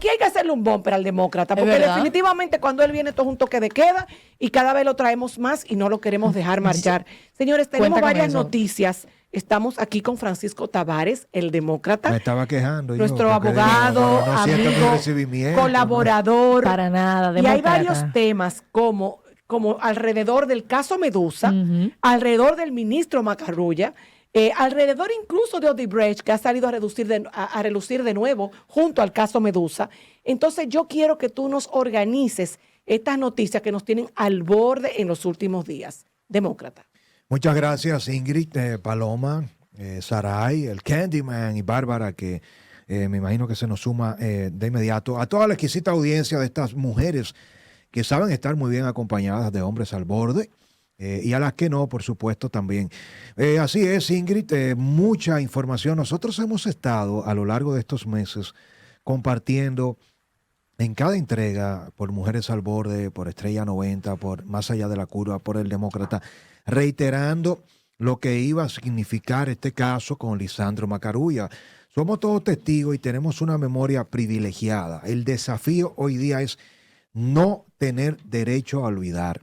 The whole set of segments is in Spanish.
aquí hay que hacerle un bumper al demócrata, Es porque verdad. definitivamente cuando él viene esto es un toque de queda y cada vez lo traemos más y no lo queremos dejar marchar. Señores, tenemos Cuenta con varias eso. noticias. Estamos aquí con Francisco Tavares, el Me demócrata, estaba quejando nuestro yo, porque digo, abogado, no siento mi amigo, recibimiento, colaborador. Para nada, Y hay demócrata. varios temas como alrededor del caso Medusa, alrededor del ministro Macarrulla, alrededor incluso de Odebrecht, que ha salido a relucir de nuevo junto al caso Medusa. Entonces yo quiero que tú nos organices estas noticias que nos tienen al borde en los últimos días. Demócrata. Muchas gracias, Ingrid, Paloma, Saray, el Candyman y Bárbara, que me imagino que se nos suma de inmediato. A toda la exquisita audiencia de estas mujeres que saben estar muy bien acompañadas de hombres al borde, y a las que no, por supuesto, también. Así es, Ingrid, mucha información. Nosotros hemos estado a lo largo de estos meses compartiendo en cada entrega, por Mujeres al Borde, por Estrella 90, por Más Allá de la Curva, por El Demócrata, reiterando lo que iba a significar este caso con Lisandro Macarrulla. Somos todos testigos y tenemos una memoria privilegiada. El desafío hoy día es no tener derecho a olvidar.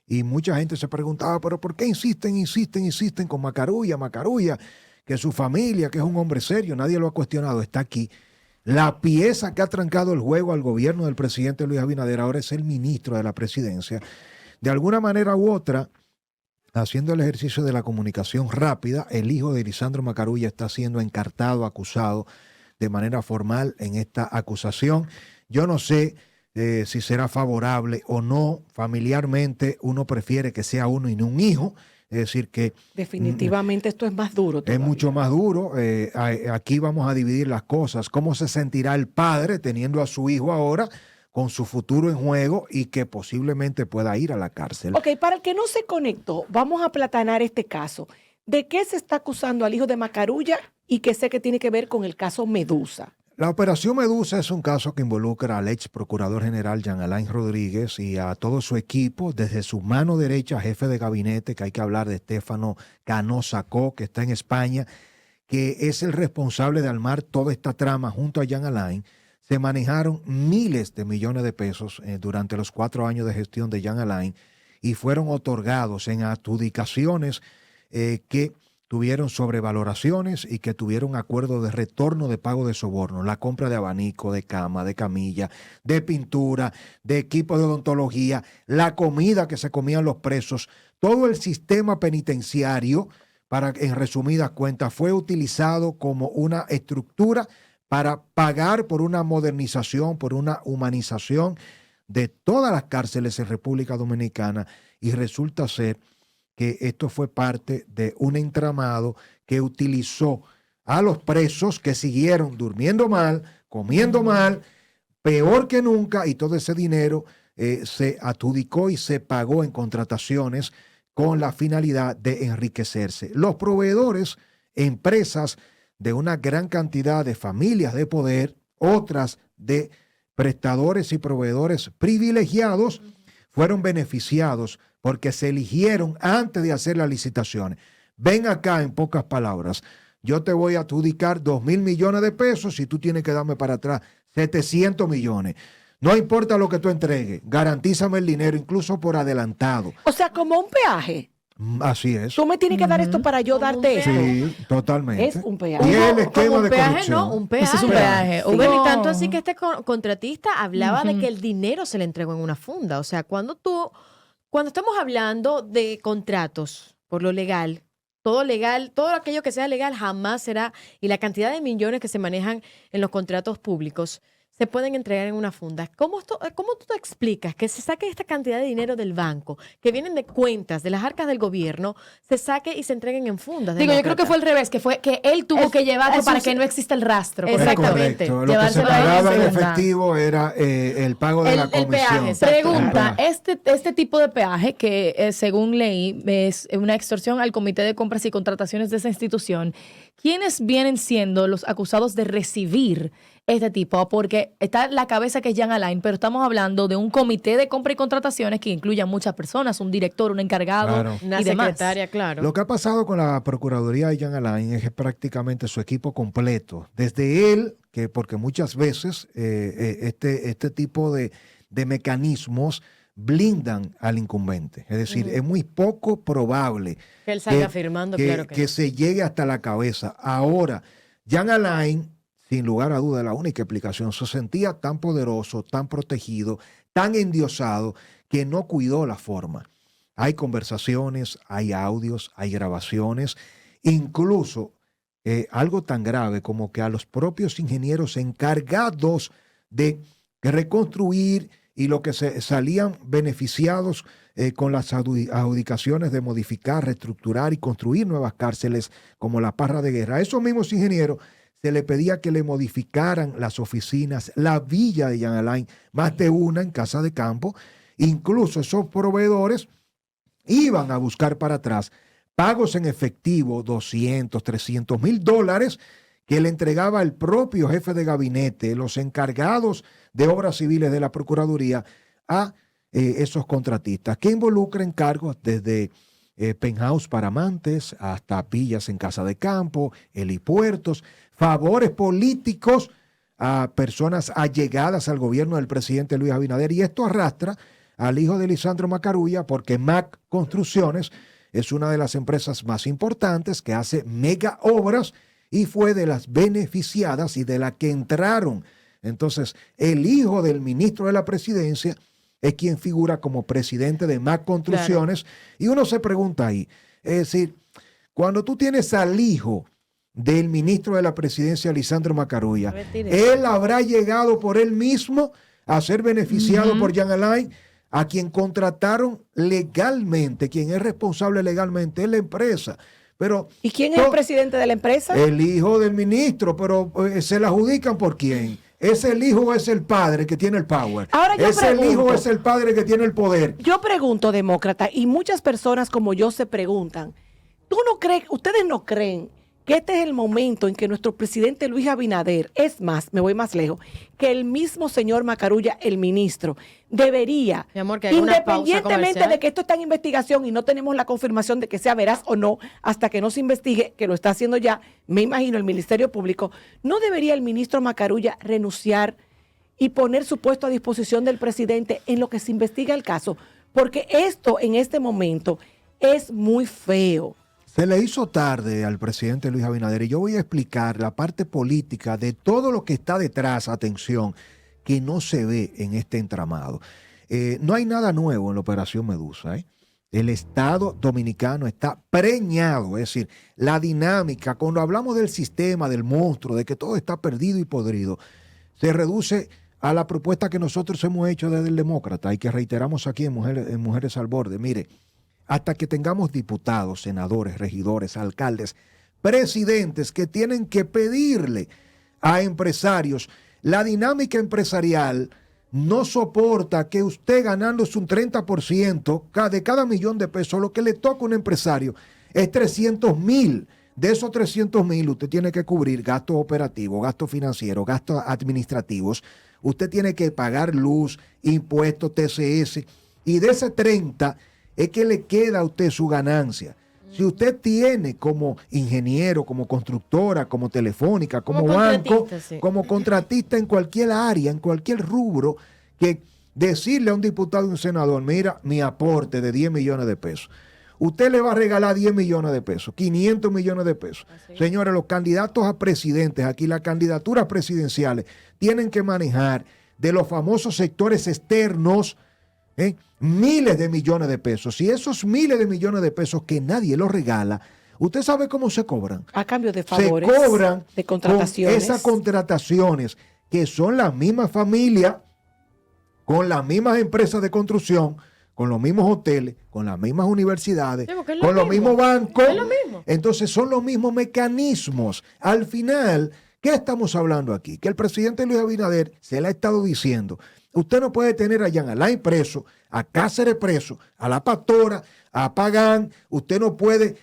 Y mucha gente se preguntaba, pero ¿por qué insisten con Macarrulla, que su familia, que es un hombre serio, nadie lo ha cuestionado, está aquí? La pieza que ha trancado el juego al gobierno del presidente Luis Abinader ahora es el ministro de la presidencia. De alguna manera u otra, haciendo el ejercicio de la comunicación rápida, el hijo de Lisandro Macarrulla está siendo encartado, acusado de manera formal en esta acusación. Yo no sé si será favorable o no. Familiarmente uno prefiere que sea uno y no un hijo. Es decir, que definitivamente esto es más duro todavía. Es mucho más duro. Aquí vamos a dividir las cosas. ¿Cómo se sentirá el padre teniendo a su hijo ahora con su futuro en juego y que posiblemente pueda ir a la cárcel? Ok, para el que no se conectó, vamos a aplatanar este caso. ¿De qué se está acusando al hijo de Macarrulla y que sé que tiene que ver con el caso Medusa? La operación Medusa es un caso que involucra al ex procurador general Jean Alain Rodríguez y a todo su equipo, desde su mano derecha, jefe de gabinete, que hay que hablar de Estefano Cano Sacó, que está en España, que es el responsable de armar toda esta trama junto a Jean Alain. Se manejaron miles de millones de pesos durante los 4 años de gestión de Jean Alain y fueron otorgados en adjudicaciones que tuvieron sobrevaloraciones y que tuvieron acuerdo de retorno de pago de soborno, la compra de abanico, de cama, de camilla, de pintura, de equipos de odontología, la comida que se comían los presos, todo el sistema penitenciario, en resumidas cuentas, fue utilizado como una estructura para pagar por una modernización, por una humanización de todas las cárceles en República Dominicana, y resulta ser que esto fue parte de un entramado que utilizó a los presos que siguieron durmiendo mal, comiendo mal, peor que nunca, y todo ese dinero se adjudicó y se pagó en contrataciones con la finalidad de enriquecerse. Los proveedores, empresas de una gran cantidad de familias de poder, otras de prestadores y proveedores privilegiados, fueron beneficiados porque se eligieron antes de hacer las licitaciones. Ven acá, en pocas palabras, yo te voy a adjudicar 2.000 millones de pesos y tú tienes que darme para atrás 700 millones. No importa lo que tú entregues, garantízame el dinero, incluso por adelantado. O sea, como un peaje. Así es. Tú me tienes que dar esto para yo darte esto. Sí, totalmente. Es un peaje. Y el esquema de peaje, corrupción. no, un peaje. Ese es un peaje. Sí. Bueno, y tanto así que este contratista hablaba de que el dinero se le entregó en una funda. O sea, cuando estamos hablando de contratos por lo legal, todo aquello que sea legal jamás será, y la cantidad de millones que se manejan en los contratos públicos se pueden entregar en una funda. ¿Cómo tú te explicas que se saque esta cantidad de dinero del banco, que vienen de cuentas, de las arcas del gobierno, se saque y se entreguen en fundas? Digo, yo creo que fue al revés, que fue que él tuvo que llevarlo para que no exista el rastro. Exactamente. Es correcto. Lo que se pagaba en efectivo era el pago de la comisión. Peaje, Pregunta, este tipo de peaje, que según leí es una extorsión al Comité de Compras y Contrataciones de esa institución, ¿quiénes vienen siendo los acusados de recibir este tipo, porque está la cabeza que es Jean Alain, pero estamos hablando de un comité de compra y contrataciones que incluye a muchas personas, un director, un encargado Claro. Una y demás. secretaria, claro. Lo que ha pasado con la Procuraduría de Jean Alain es que prácticamente su equipo completo, desde él, que porque muchas veces este tipo de mecanismos blindan al incumbente. Es decir, es muy poco probable Que él salga firmando, claro que no. se llegue hasta la cabeza. Ahora, Jean Alain, sin lugar a duda, la única explicación, se sentía tan poderoso, tan protegido, tan endiosado, que no cuidó la forma. Hay conversaciones, hay audios, hay grabaciones, incluso algo tan grave como que a los propios ingenieros encargados de reconstruir y lo que se salían beneficiados con las adjudicaciones de modificar, reestructurar y construir nuevas cárceles como la Parra de Guerra. A esos mismos ingenieros se le pedía que le modificaran las oficinas, la villa de Jean Alain, más de una en Casa de Campo. Incluso esos proveedores iban a buscar para atrás pagos en efectivo, 200, 300 mil dólares, que le entregaba el propio jefe de gabinete, los encargados de obras civiles de la Procuraduría, a esos contratistas, que involucran cargos desde penthouse para amantes hasta villas en Casa de Campo, helipuertos, favores políticos a personas allegadas al gobierno del presidente Luis Abinader. Y esto arrastra al hijo de Lisandro Macarulla, porque MAC Construcciones es una de las empresas más importantes que hace mega obras y fue de las beneficiadas y de las que entraron. Entonces, el hijo del ministro de la presidencia es quien figura como presidente de MAC Construcciones. Claro. Y uno se pregunta ahí, es decir, cuando tú tienes al hijo del ministro de la presidencia, Lisandro Macarulla, él habrá llegado por él mismo a ser beneficiado por Jean Alain, a quien contrataron legalmente, quien es responsable legalmente es la empresa. Pero, ¿y quién es el presidente de la empresa? El hijo del ministro, pero ¿se la adjudican por quién? ¿Es el hijo o es el padre que tiene el power? Ahora yo ¿Es el hijo o es el padre que tiene el poder? Yo pregunto, demócrata, y muchas personas como yo se preguntan, ¿tú no crees, ustedes no creen que este es el momento en que nuestro presidente Luis Abinader, es más, me voy más lejos, que el mismo señor Macarulla, el ministro, debería, mi amor, que independientemente de que esto está en investigación y no tenemos la confirmación de que sea veraz o no, hasta que no se investigue, que lo está haciendo ya, me imagino, el Ministerio Público, ¿no debería el ministro Macarulla renunciar y poner su puesto a disposición del presidente en lo que se investiga el caso? Porque esto en este momento es muy feo. Se le hizo tarde al presidente Luis Abinader y yo voy a explicar la parte política de todo lo que está detrás, atención, que no se ve en este entramado. No hay nada nuevo en la Operación Medusa. El Estado dominicano está preñado, es decir, la dinámica, cuando hablamos del sistema, del monstruo, de que todo está perdido y podrido, se reduce a la propuesta que nosotros hemos hecho desde el Demócrata y que reiteramos aquí en Mujeres al Borde. Mire, hasta que tengamos diputados, senadores, regidores, alcaldes, presidentes que tienen que pedirle a empresarios, la dinámica empresarial no soporta que usted ganándose un 30% de cada millón de pesos, lo que le toca a un empresario es 300,000. De esos 300,000 usted tiene que cubrir gastos operativos, gastos financieros, gastos administrativos. Usted tiene que pagar luz, impuestos, TCS. Y de ese 30 es que le queda a usted su ganancia. Si usted tiene como ingeniero, como constructora, como telefónica, como banco, sí, como contratista en cualquier área, en cualquier rubro, que decirle a un diputado y un senador, mira, mi aporte de 10 millones de pesos. Usted le va a regalar 10 millones de pesos, 500 millones de pesos. Así. Señores, los candidatos a presidentes, aquí las candidaturas presidenciales, tienen que manejar de los famosos sectores externos, miles de millones de pesos. Y esos miles de millones de pesos que nadie los regala, ¿usted sabe cómo se cobran? A cambio de favores. Se cobran de contrataciones. Con esas contrataciones que son las mismas familias, con las mismas empresas de construcción, con los mismos hoteles, con las mismas universidades, con los mismos bancos. Es lo mismo. Entonces son los mismos mecanismos. Al final, ¿qué estamos hablando aquí? Que el presidente Luis Abinader se le ha estado diciendo: usted no puede tener a Jean Alain preso, a Cáceres preso, a la Pastora, a Pagán. Usted no puede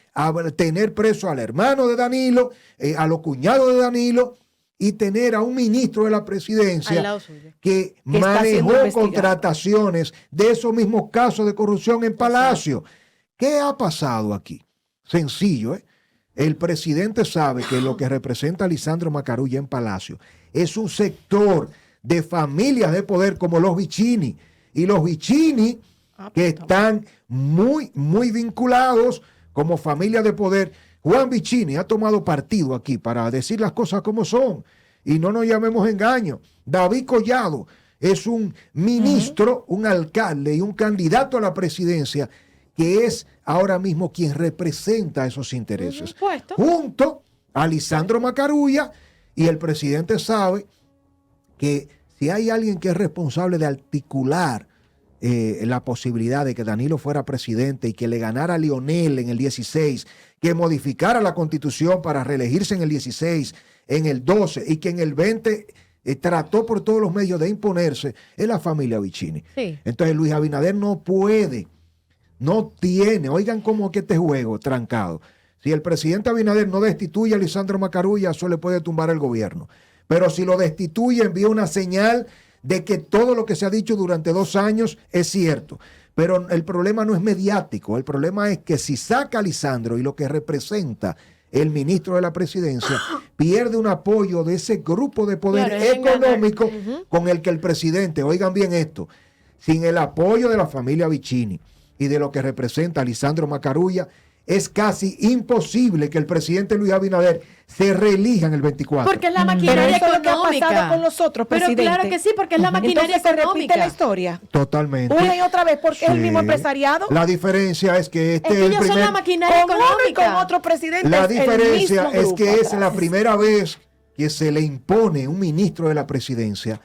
tener preso al hermano de Danilo, a los cuñados de Danilo, y tener a un ministro de la Al presidencia lado suyo. que está siendo manejó investigado. contrataciones de esos mismos casos de corrupción en Palacio. ¿Qué ha pasado aquí? Sencillo, ¿eh? El presidente sabe que lo que representa a Lisandro Macarulla en Palacio es un sector de familias de poder como los Vicini. Y los Vicini, que están muy, muy vinculados como familia de poder. Juan Vicini ha tomado partido aquí para decir las cosas como son. Y no nos llamemos engaño. David Collado es un ministro, un alcalde y un candidato a la presidencia que es ahora mismo quien representa esos intereses. Puesto. Junto a Lisandro Macarulla, y el presidente sabe que si hay alguien que es responsable de articular la posibilidad de que Danilo fuera presidente y que le ganara a Lionel en el 16, que modificara la constitución para reelegirse en el 16, en el 12 y que en el 20 trató por todos los medios de imponerse, es la familia Vicini. Sí. Entonces Luis Abinader no puede, no tiene, oigan cómo que este juego trancado. Si el presidente Abinader no destituye a Lisandro Macarulla, eso le puede tumbar el gobierno. Pero si lo destituye, envía una señal de que todo lo que se ha dicho durante 2 años es cierto. Pero el problema no es mediático, el problema es que si saca a Lisandro y lo que representa el ministro de la presidencia, pierde un apoyo de ese grupo de poder Claro, es económico ganar. con el que el presidente, oigan bien esto, sin el apoyo de la familia Vicini y de lo que representa Lisandro Macarulla, es casi imposible que el presidente Luis Abinader se reelija en el 24. Porque es la Pero maquinaria eso es lo que ha económica. pasado con los otros Pero presidentes. claro que sí, porque es la maquinaria Entonces se repite económica. la historia. Totalmente. Una y otra vez, porque es el mismo Sí. empresariado. La diferencia es que este Es que es el ellos son primer... la maquinaria Con uno y con económica. otro presidente. La es el diferencia mismo es grupo que es la atrás. primera vez que se le impone un ministro de la presidencia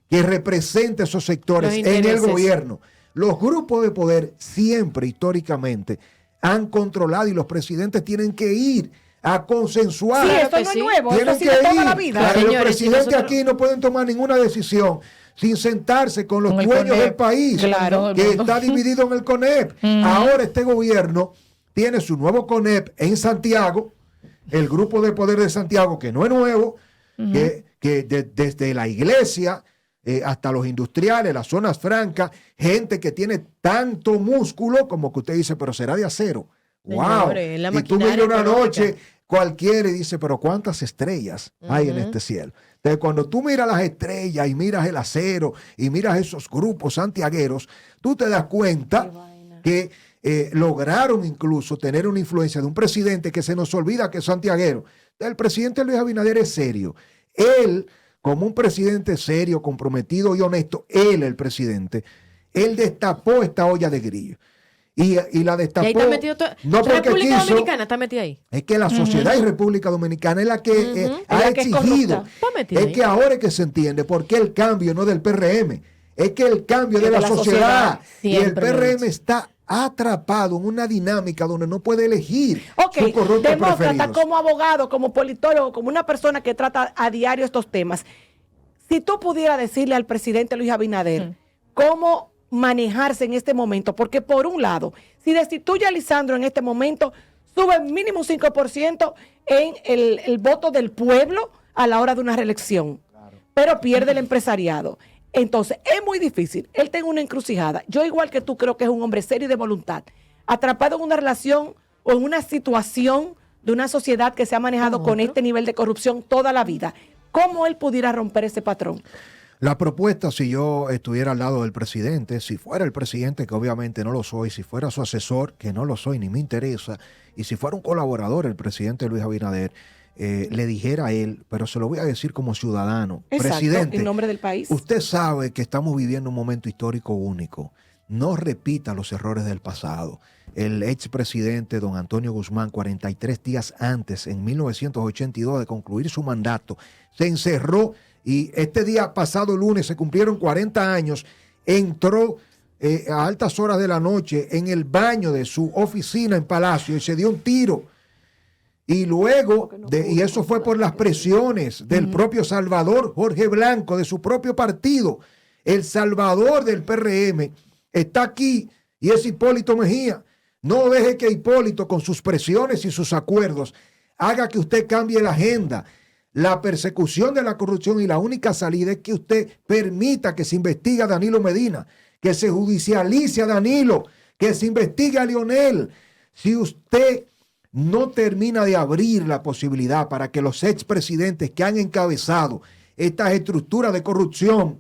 que represente esos sectores Los en el intereses. gobierno. Los grupos de poder siempre, históricamente, han controlado y los presidentes tienen que ir a consensuar. Sí, Claro esto que no es sí. nuevo, esto Tienen ha que sido toda ir. la vida. Claro, Señores, los presidentes si nosotros- aquí no pueden tomar ninguna decisión sin sentarse con los Con el dueños CONEP. del país, Claro. que está dividido en el CONEP. Ahora este gobierno tiene su nuevo CONEP en Santiago, el grupo de poder de Santiago, que no es nuevo, desde la iglesia hasta los industriales, las zonas francas, gente que tiene tanto músculo como que usted dice, pero será de acero. ¡Wow! Señores, la Y tú maquinaria miras una económica. noche cualquiera y dice, pero ¿cuántas estrellas hay en este cielo? Entonces, cuando tú miras las estrellas y miras el acero y miras esos grupos santiagueros, tú te das cuenta que lograron incluso tener una influencia de un presidente que se nos olvida que es santiaguero. El presidente Luis Abinader es serio. Él, como un presidente serio, comprometido y honesto, él, el presidente, él destapó esta olla de grillo. Y la Y destapó ahí está metido todo. no porque República quiso, Dominicana está metida ahí. es que la sociedad y República Dominicana es la que ha la que es exigido. corrupta. Está metida Es ahí. que ahora es que se entiende por qué el cambio no del PRM, es que el cambio Es de de la la sociedad. Y el Siempre lo he PRM dicho. está atrapado en una dinámica donde no puede elegir Ok, sus corruptos demócrata, preferidos. como abogado, como politólogo, como una persona que trata a diario estos temas, si tú pudieras decirle al presidente Luis Abinader cómo manejarse en este momento, porque por un lado, si destituye a Lisandro en este momento, sube mínimo un 5% en el voto del pueblo a la hora de una reelección, pero pierde el empresariado. Entonces, es muy difícil. Él tiene una encrucijada. Yo, igual que tú, creo que es un hombre serio y de voluntad, atrapado en una relación o en una situación de una sociedad que se ha manejado con este nivel de corrupción toda la vida. ¿Cómo él pudiera romper ese patrón? La propuesta, si yo estuviera al lado del presidente, si fuera el presidente, que obviamente no lo soy, si fuera su asesor, que no lo soy ni me interesa, y si fuera un colaborador, el presidente Luis Abinader, le dijera a él, pero se lo voy a decir como ciudadano, Exacto, presidente, en nombre del país. usted sabe que estamos viviendo un momento histórico único. No repita los errores del pasado. El expresidente don Antonio Guzmán, 43 días antes, en 1982, de concluir su mandato, se encerró y este día pasado lunes se cumplieron 40 años, entró a altas horas de la noche en el baño de su oficina en Palacio y se dio un tiro. Y luego, y eso fue por las presiones del propio Salvador Jorge Blanco, de su propio partido, el Salvador del PRM, está aquí y es Hipólito Mejía. No deje que Hipólito, con sus presiones y sus acuerdos, haga que usted cambie la agenda. la persecución de la corrupción y la única salida es que usted permita que se investigue a Danilo Medina, que se judicialice a Danilo, que se investigue a Leonel. Si usted no termina de abrir la posibilidad para que los expresidentes que han encabezado estas estructuras de corrupción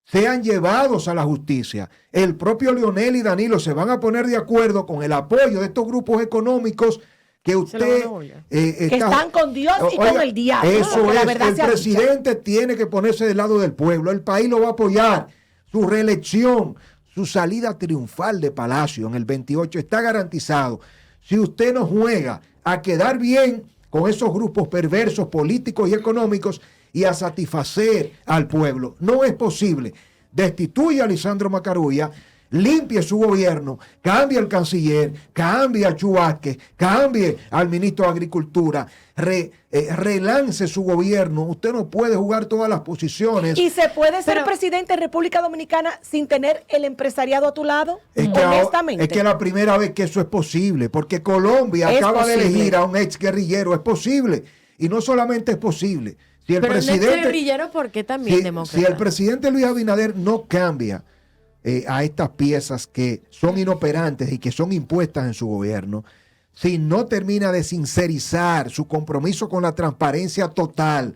sean llevados a la justicia, el propio Leonel y Danilo se van a poner de acuerdo con el apoyo de estos grupos económicos que usted que están con Dios y con el diablo. Eso es, el presidente tiene que ponerse del lado del pueblo, el país lo va a apoyar, su reelección, su salida triunfal de Palacio en el 28 está garantizado. Si usted no juega a quedar bien con esos grupos perversos políticos y económicos y a satisfacer al pueblo, no es posible. Destituye a Lisandro Macarulla, limpie su gobierno, cambie al canciller, cambie a Chu Vázquez, cambie al ministro de Agricultura, relance su gobierno. Usted no puede jugar todas las posiciones. ¿Y se puede ser presidente de República Dominicana sin tener el empresariado a tu lado? Honestamente. Es que es la primera vez que eso es posible, porque Colombia acaba de elegir a un ex guerrillero. Es posible. Y no solamente es posible. Si el presidente, guerrillero, ¿por qué también demócrata? Si el presidente Luis Abinader no cambia a estas piezas que son inoperantes y que son impuestas en su gobierno, si no termina de sincerizar su compromiso con la transparencia total,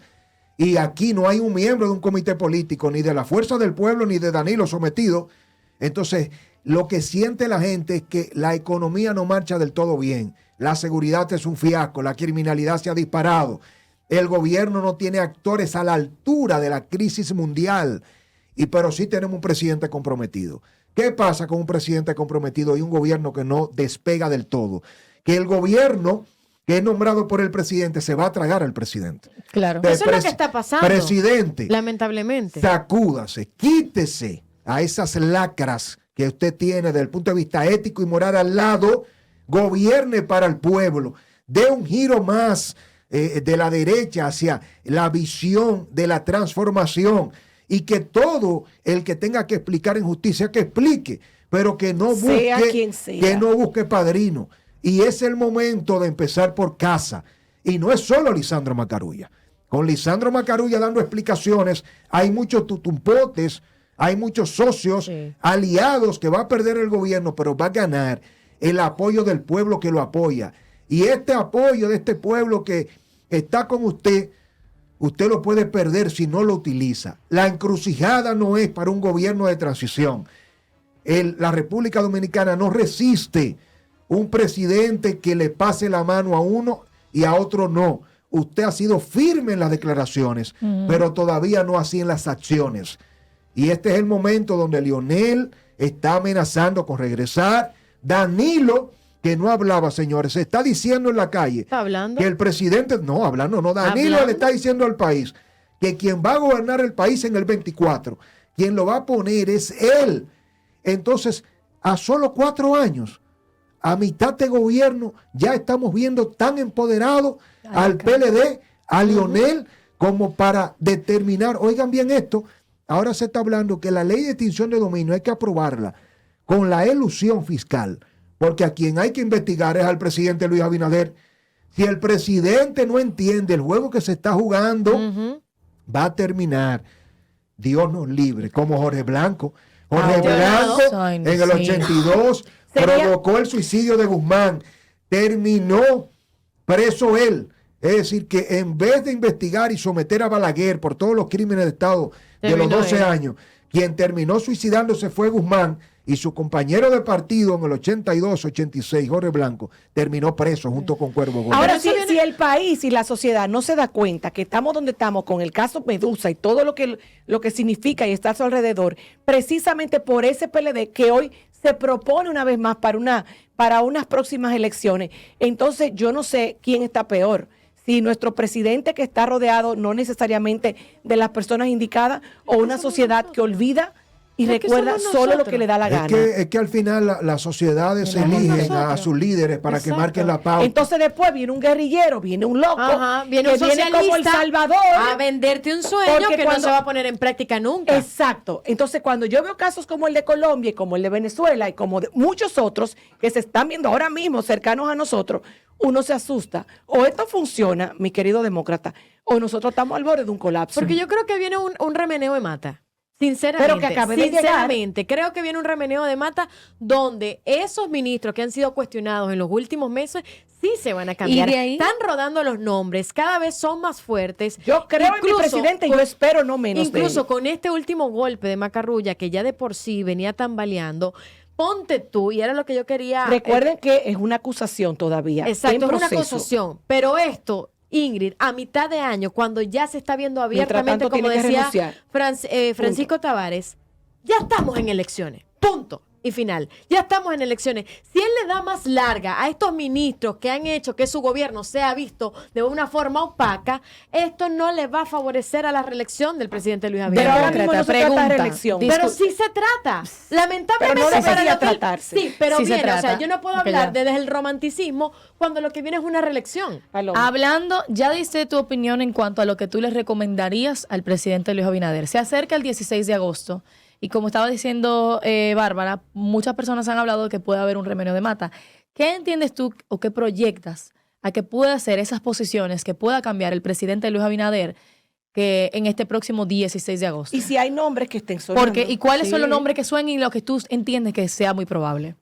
y aquí no hay un miembro de un comité político, ni de la Fuerza del Pueblo, ni de Danilo sometido, entonces lo que siente la gente es que la economía no marcha del todo bien, la seguridad es un fiasco, la criminalidad se ha disparado, el gobierno no tiene actores a la altura de la crisis mundial, pero sí tenemos un presidente comprometido. ¿Qué pasa con un presidente comprometido y un gobierno que no despega del todo? Que el gobierno que es nombrado por el presidente se va a tragar al presidente. Claro. Eso es lo que está pasando. Presidente, lamentablemente. Sacúdase, quítese a esas lacras que usted tiene desde el punto de vista ético y moral al lado, gobierne para el pueblo, dé un giro más de la derecha hacia la visión de la transformación, y que todo el que tenga que explicar en justicia, que explique, pero que no busque padrino. Y es el momento de empezar por casa. Y no es solo Lisandro Macarulla. Con Lisandro Macarulla dando explicaciones, hay muchos tutumpotes, hay muchos socios, aliados que va a perder el gobierno, pero va a ganar el apoyo del pueblo que lo apoya. Y este apoyo de este pueblo que está con usted, usted lo puede perder si no lo utiliza. La encrucijada no es para un gobierno de transición. La República Dominicana no resiste un presidente que le pase la mano a uno y a otro no. Usted ha sido firme en las declaraciones, pero todavía no así en las acciones. Y este es el momento donde Leonel está amenazando con regresar. Danilo, que no hablaba, señores, se está diciendo en la calle. ¿Está hablando? Que el presidente, Danilo le está diciendo al país que quien va a gobernar el país en el 24, quien lo va a poner es él. Entonces, a solo 4 años, a mitad de gobierno, ya estamos viendo tan empoderado al PLD, a Leonel, como para determinar, oigan bien esto, ahora se está hablando que la ley de extinción de dominio hay que aprobarla con la elusión fiscal, porque a quien hay que investigar es al presidente Luis Abinader. Si el presidente no entiende el juego que se está jugando, va a terminar, Dios nos libre, como Jorge Blanco. Jorge Blanco en el 82 provocó el suicidio de Guzmán, terminó preso él. Es decir, que en vez de investigar y someter a Balaguer por todos los crímenes de Estado de los 12 años, quien terminó suicidándose fue Guzmán, y su compañero de partido en el 82-86, Jorge Blanco, terminó preso junto con Cuervo Gómez. Ahora, si el país y la sociedad no se da cuenta que estamos donde estamos con el caso Medusa y todo lo que significa y está a su alrededor, precisamente por ese PLD que hoy se propone una vez más para unas próximas elecciones, entonces yo no sé quién está peor. Si nuestro presidente que está rodeado no necesariamente de las personas indicadas o una sociedad que olvida y recuerda solo lo que le da la gana. Es que al final las sociedades eligen a sus líderes para que marquen la pauta. Entonces después viene un guerrillero, viene un loco, viene un socialista como El Salvador a venderte un sueño que no se va a poner en práctica nunca. Exacto. Entonces cuando yo veo casos como el de Colombia y como el de Venezuela y como de muchos otros que se están viendo ahora mismo cercanos a nosotros, uno se asusta. O esto funciona, mi querido demócrata, o nosotros estamos al borde de un colapso. Porque yo creo que viene un remeneo de mata. Sinceramente, Pero que acabe de sinceramente, creo que viene un remeneo de mata donde esos ministros que han sido cuestionados en los últimos meses sí se van a cambiar. Y de ahí- Están rodando los nombres, cada vez son más fuertes. Yo creo en mi presidente y yo espero no menos de Incluso él. con este último golpe de Macarrulla, que ya de por sí venía tambaleando, ponte tú, y era lo que yo quería... Recuerden que es una acusación todavía. Exacto, en es una proceso. acusación. Pero esto, Ingrid, a mitad de año, cuando ya se está viendo abiertamente, tanto, como tiene que decía renunciar. Francisco Tavares, ya estamos en elecciones. Punto. Y final. Ya estamos en elecciones. Si él le da más larga a estos ministros que han hecho que su gobierno sea visto de una forma opaca, esto no le va a favorecer a la reelección del presidente Luis Pero Abinader. ahora mismo no se trata de Pregunta. reelección. Pero sí se trata. Lamentablemente Pero no para debería lo que- tratarse. Sí, pero Sí se viene, o sea, trata. yo no puedo Ok, hablar ya. desde el romanticismo cuando lo que viene es una reelección. Paloma. Hablando, ya diste tu opinión en cuanto a lo que tú le recomendarías al presidente Luis Abinader. Se acerca el 16 de agosto y como estaba diciendo Bárbara, muchas personas han hablado de que puede haber un remeneo de mata. ¿Qué entiendes tú o qué proyectas a que pueda hacer esas posiciones que pueda cambiar el presidente Luis Abinader que en este próximo 16 de agosto? Y si hay nombres que estén sonando. Porque, ¿y cuáles son los Sí. nombres que suenan y lo que tú entiendes que sea muy probable?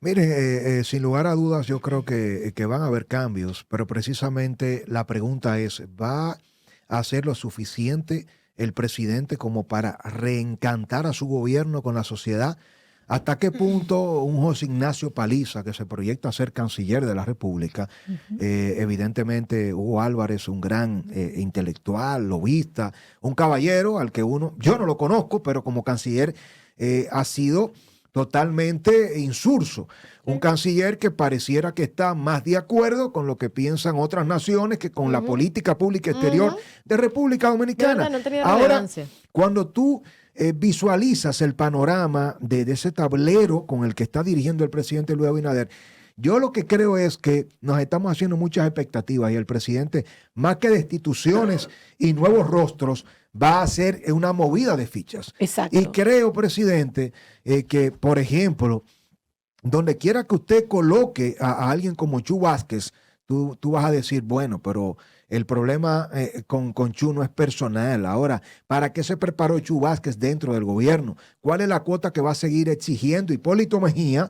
Mire, sin lugar a dudas, yo creo que van a haber cambios, pero precisamente la pregunta es, ¿va a hacer lo suficiente el presidente como para reencantar a su gobierno con la sociedad? ¿Hasta qué punto un José Ignacio Paliza, que se proyecta ser canciller de la República, evidentemente Hugo Álvarez, un gran intelectual, lobista, un caballero al que yo no lo conozco, pero como canciller ha sido totalmente insurso. Un canciller que pareciera que está más de acuerdo con lo que piensan otras naciones que con la política pública exterior de República Dominicana. De verdad, no ha tenido Ahora, relevancia. cuando tú visualizas el panorama de ese tablero con el que está dirigiendo el presidente Luis Abinader, yo lo que creo es que nos estamos haciendo muchas expectativas y el presidente, más que destituciones y nuevos rostros, va a hacer una movida de fichas. Exacto. Y creo, presidente, que, por ejemplo, donde quiera que usted coloque a alguien como Chu Vázquez, tú vas a decir, bueno, pero el problema con Chu no es personal. Ahora, ¿para qué se preparó Chu Vázquez dentro del gobierno? ¿Cuál es la cuota que va a seguir exigiendo Hipólito Mejía,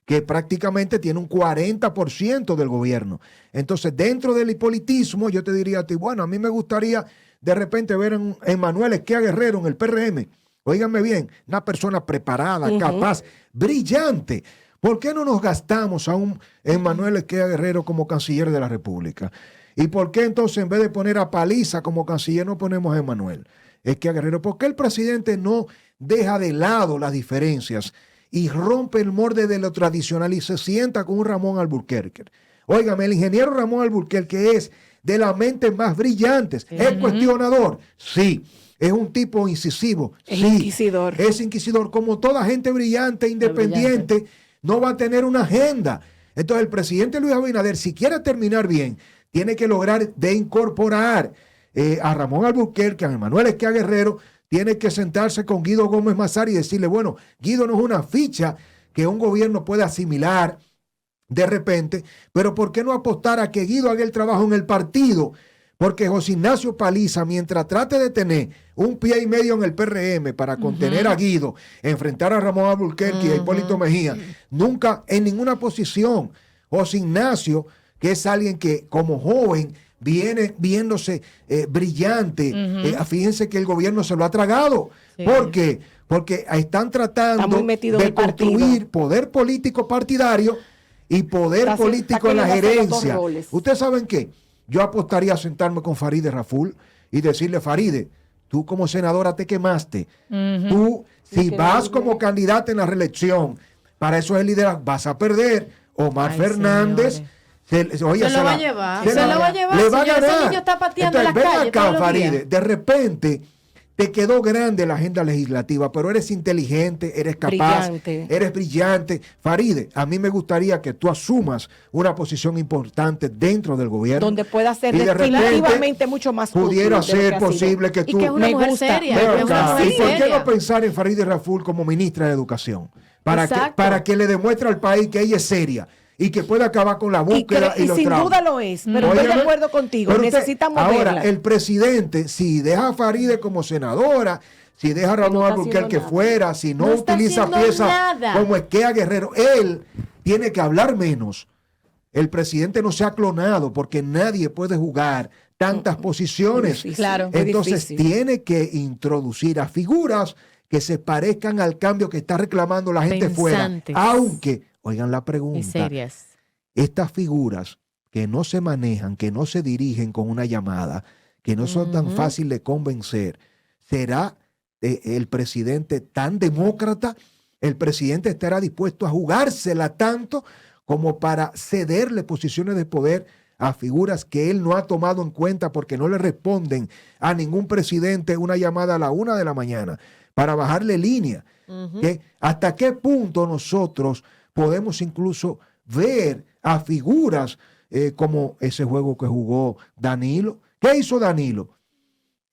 que prácticamente tiene un 40% del gobierno? Entonces, dentro del hipolitismo, yo te diría a ti, bueno, a mí me gustaría de repente ver en Manuel Esquea Guerrero en el PRM. Óiganme bien, una persona preparada, capaz, brillante. ¿Por qué no nos gastamos a un Manuel Esquea Guerrero como canciller de la República? ¿Y por qué entonces en vez de poner a Paliza como canciller no ponemos a Manuel Esquea Guerrero? ¿Por qué el presidente no deja de lado las diferencias y rompe el molde de lo tradicional y se sienta con un Ramón Alburquerque? Óigame, el ingeniero Ramón Alburquerque es de las mentes más brillantes. ¿Es cuestionador? Sí. ¿Es un tipo incisivo? Es Sí. inquisidor. Es inquisidor. Como toda gente brillante, independiente, no va a tener una agenda. Entonces el presidente Luis Abinader, si quiere terminar bien, tiene que lograr de incorporar a Ramón Alburquerque, a Manuel Esquea Guerrero, tiene que sentarse con Guido Gómez Mazar y decirle, bueno, Guido no es una ficha que un gobierno puede asimilar de repente, pero ¿por qué no apostar a que Guido haga el trabajo en el partido? Porque José Ignacio Paliza, mientras trate de tener un pie y medio en el PRM para contener a Guido, enfrentar a Ramón Alburquerque y a Hipólito Mejía, nunca en ninguna posición. José Ignacio, que es alguien que como joven viene viéndose brillante, fíjense que el gobierno se lo ha tragado. Sí. ¿Por qué? Porque están Está tratando muy metido en de el partido. construir poder político partidario y poder Está político en la queriendo hacer los dos gerencia. roles. ¿Ustedes saben qué? Yo apostaría a sentarme con Farideh Raful y decirle, Farideh, tú como senadora te quemaste. Tú, si que vas no, como candidata en la reelección, para eso es el liderazgo, vas a perder. Omar Ay, Fernández oye, Se lo va a llevar. Se la- lo va a llevar, le va a señor. Ese ganar. niño está pateando Entonces, las ven calles acá, todos los Farideh, días. de repente te quedó grande la agenda legislativa, pero eres inteligente, eres capaz, Brillante. eres brillante. Farideh, a mí me gustaría que tú asumas una posición importante dentro del gobierno. Donde pueda ser y de repente definitivamente mucho más útil pudiera de lo que ser ha sido. posible que Y tú... que es una Me mujer gusta. seria. Ven que es una acá, mujer ¿y por qué seria. no pensar en Farideh Raful como ministra de Educación? Para Exacto. que le demuestre al país que ella es seria y que puede acabar con la búsqueda y, y los sin traumas. duda lo es, pero estoy de acuerdo contigo, Pero necesitamos ahora, verla. el presidente, si deja a Faride como senadora, si deja a Ramón Alburquerque fuera, si no utiliza piezas como Esquea Guerrero, él tiene que hablar menos. El presidente no se ha clonado porque nadie puede jugar tantas posiciones. Claro. Entonces tiene que introducir a figuras que se parezcan al cambio que está reclamando la gente fuera. Aunque, oigan la pregunta, estas figuras que no se manejan, que no se dirigen con una llamada, que no son tan fáciles de convencer, ¿será el presidente tan demócrata? ¿El presidente estará dispuesto a jugársela tanto como para cederle posiciones de poder a figuras que él no ha tomado en cuenta porque no le responden a ningún presidente una llamada a la 1 de la mañana para bajarle línea? ¿Hasta qué punto nosotros podemos incluso ver a figuras como ese juego que jugó Danilo? ¿Qué hizo Danilo?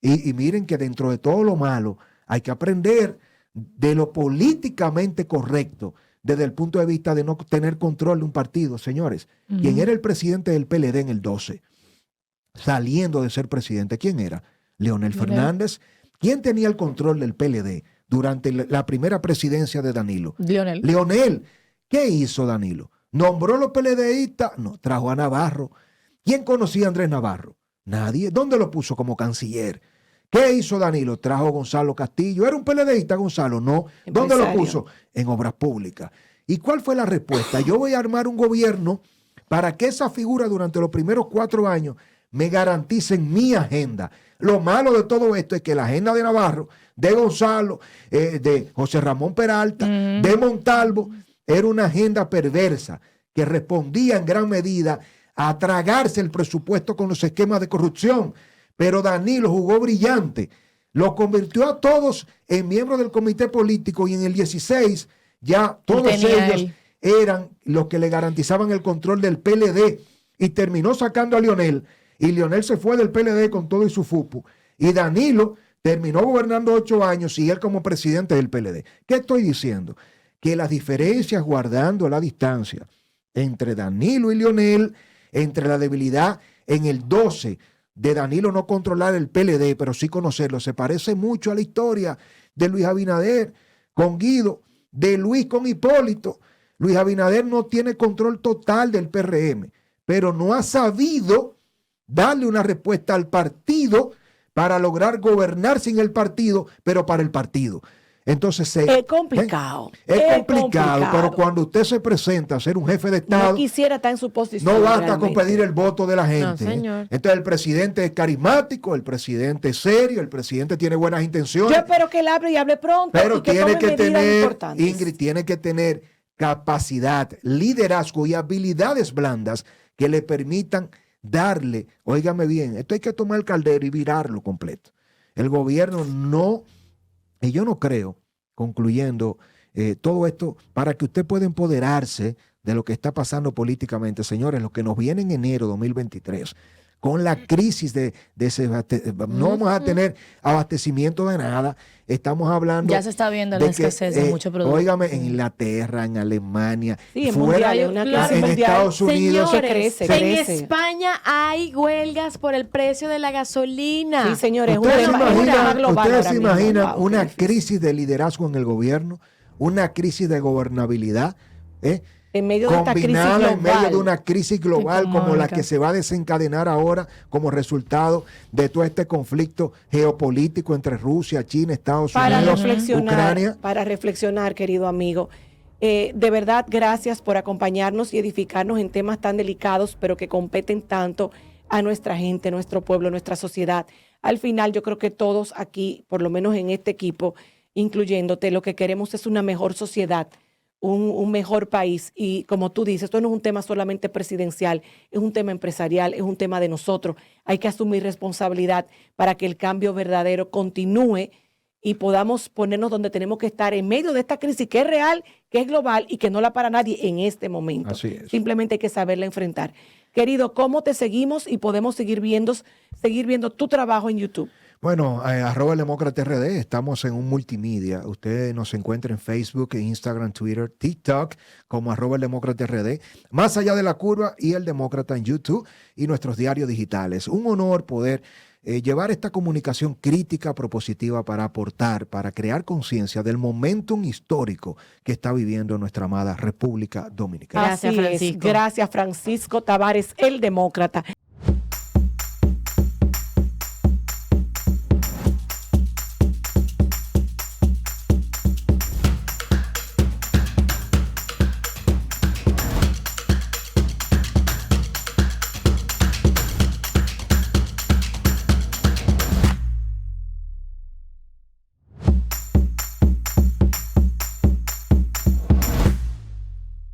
Y miren que dentro de todo lo malo hay que aprender de lo políticamente correcto desde el punto de vista de no tener control de un partido. Señores, ¿quién era el presidente del PLD en el 12? Saliendo de ser presidente, ¿quién era? Leonel Fernández. ¿Quién tenía el control del PLD durante la primera presidencia de Danilo? Leonel. ¿Qué hizo Danilo? ¿Nombró a los PLDistas? No, trajo a Navarro. ¿Quién conocía a Andrés Navarro? Nadie. ¿Dónde lo puso como canciller? ¿Qué hizo Danilo? Trajo a Gonzalo Castillo. ¿Era un PLDista, Gonzalo? No. ¿Dónde lo puso? En obras públicas. ¿Y cuál fue la respuesta? Yo voy a armar un gobierno para que esa figura durante los primeros 4 años me garanticen mi agenda. Lo malo de todo esto es que la agenda de Navarro, de Gonzalo, de José Ramón Peralta, de Montalvo, era una agenda perversa que respondía en gran medida a tragarse el presupuesto con los esquemas de corrupción. Pero Danilo jugó brillante, lo convirtió a todos en miembros del comité político y en el 16 ya todos ellos eran los que le garantizaban el control del PLD y terminó sacando a Leonel y Leonel se fue del PLD con todo y su FUPU y Danilo terminó gobernando 8 años y él como presidente del PLD. ¿Qué estoy diciendo? Que las diferencias guardando la distancia entre Danilo y Leonel, entre la debilidad en el 12 de Danilo no controlar el PLD, pero sí conocerlo, se parece mucho a la historia de Luis Abinader con Guido, de Luis con Hipólito. Luis Abinader no tiene control total del PRM, pero no ha sabido darle una respuesta al partido para lograr gobernar sin el partido, pero para el partido. Entonces es complicado. Es complicado, pero cuando usted se presenta a ser un jefe de Estado, no quisiera estar en su posición. No basta con pedir el voto de la gente. No, señor. Entonces el presidente es carismático, el presidente es serio, el presidente tiene buenas intenciones. Yo espero que él hable y hable pronto. Pero y que tiene que tener, importantes. Ingrid, tiene que tener capacidad, liderazgo y habilidades blandas que le permitan darle, óigame bien, esto hay que tomar el caldero y virarlo completo. El gobierno no... Y yo no creo, concluyendo todo esto, para que usted pueda empoderarse de lo que está pasando políticamente, señores, lo que nos viene en enero 2023, con la crisis no vamos a tener abastecimiento de nada. Estamos hablando... Ya se está viendo la escasez de muchos productos. Óigame, en Inglaterra, en Alemania, sí, fuera, en Estados Unidos. Señores, crece. En España hay huelgas por el precio de la gasolina. Sí, señores. ¿Ustedes se imaginan wow, una crisis de liderazgo en el gobierno? Una crisis de gobernabilidad, en medio de esta crisis combinada en medio global. de una crisis global como la que se va a desencadenar ahora como resultado de todo este conflicto geopolítico entre Rusia, China, Estados Unidos, Ucrania. Para reflexionar, querido amigo. De verdad, gracias por acompañarnos y edificarnos en temas tan delicados, pero que competen tanto a nuestra gente, nuestro pueblo, nuestra sociedad. Al final, yo creo que todos aquí, por lo menos en este equipo, incluyéndote, lo que queremos es una mejor sociedad, un mejor país. Y como tú dices, esto no es un tema solamente presidencial, es un tema empresarial, es un tema de nosotros. Hay que asumir responsabilidad para que el cambio verdadero continúe y podamos ponernos donde tenemos que estar en medio de esta crisis que es real, que es global y que no la para nadie en este momento. Así es. Simplemente hay que saberla enfrentar. Querido, ¿cómo te seguimos y podemos seguir viendo tu trabajo en YouTube? Bueno, arroba el Demócrata RD, estamos en un multimedia. Usted nos encuentra en Facebook, Instagram, Twitter, TikTok como arroba el Demócrata RD, Más Allá de la Curva y el Demócrata en YouTube y nuestros diarios digitales. Un honor poder llevar esta comunicación crítica, propositiva para aportar, para crear conciencia del momentum histórico que está viviendo nuestra amada República Dominicana. Gracias, Así es. Francisco. Gracias, Francisco Tavares, el Demócrata.